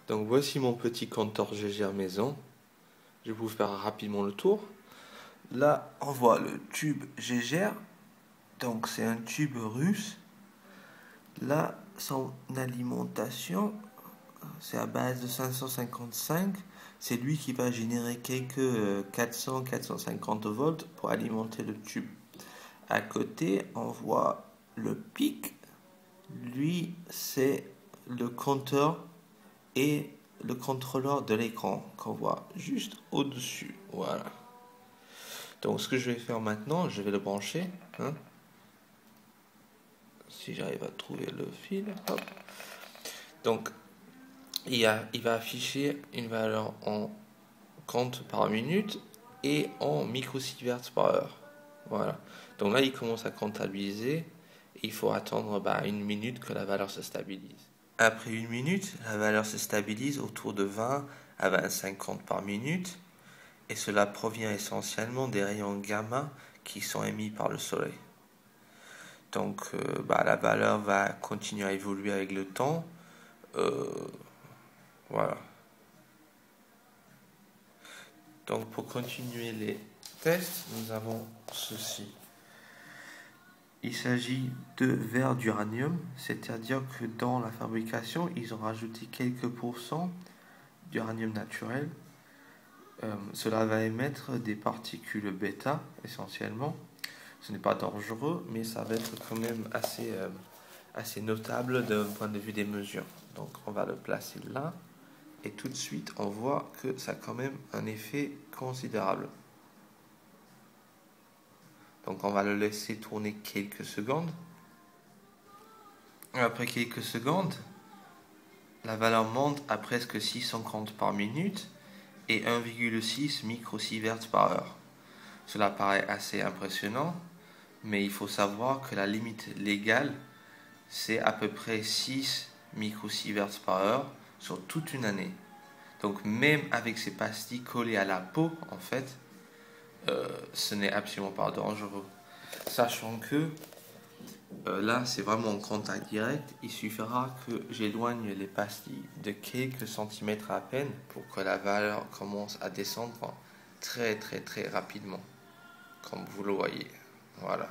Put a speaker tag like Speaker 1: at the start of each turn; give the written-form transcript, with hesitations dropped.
Speaker 1: Donc voici mon petit compteur GGR maison. Je vais vous faire rapidement le tour. Là, on voit le tube GGR. Donc c'est un tube russe. Là, son alimentation, c'est à base de 555. C'est lui qui va générer quelques 400-450 volts pour alimenter le tube. À côté, on voit le pic. Lui, c'est le compteur et le contrôleur de l'écran qu'on voit juste au-dessus. Voilà. Donc ce que je vais faire maintenant, je vais le brancher. Si j'arrive à trouver le fil. Hop. Donc il va afficher une valeur en compte par minute et en microsieverts par heure. Voilà. Donc là, il commence à comptabiliser. Il faut attendre une minute que la valeur se stabilise. Après une minute, la valeur se stabilise autour de 20 à 25 comptes par minute. Et cela provient essentiellement des rayons gamma qui sont émis par le soleil. Donc la valeur va continuer à évoluer avec le temps. Voilà. Donc pour continuer les tests, nous avons ceci. Il s'agit de verre d'uranium, c'est-à-dire que dans la fabrication, ils ont rajouté quelques pourcents d'uranium naturel. Cela va émettre des particules bêta essentiellement. Ce n'est pas dangereux, mais ça va être quand même assez notable d'un point de vue des mesures. Donc on va le placer là. Et tout de suite, on voit que ça a quand même un effet considérable. Donc on va le laisser tourner quelques secondes. Après quelques secondes, la valeur monte à presque 650 par minute et 1,6 microsieverts par heure. Cela paraît assez impressionnant, mais il faut savoir que la limite légale, c'est à peu près 6 microsieverts par heure sur toute une année. Donc même avec ces pastilles collées à la peau, en fait, ce n'est absolument pas dangereux. Sachant que là, c'est vraiment en contact direct. Il suffira que j'éloigne les pastilles de quelques centimètres à peine pour que la valeur commence à descendre très très très rapidement, comme vous le voyez. Voilà.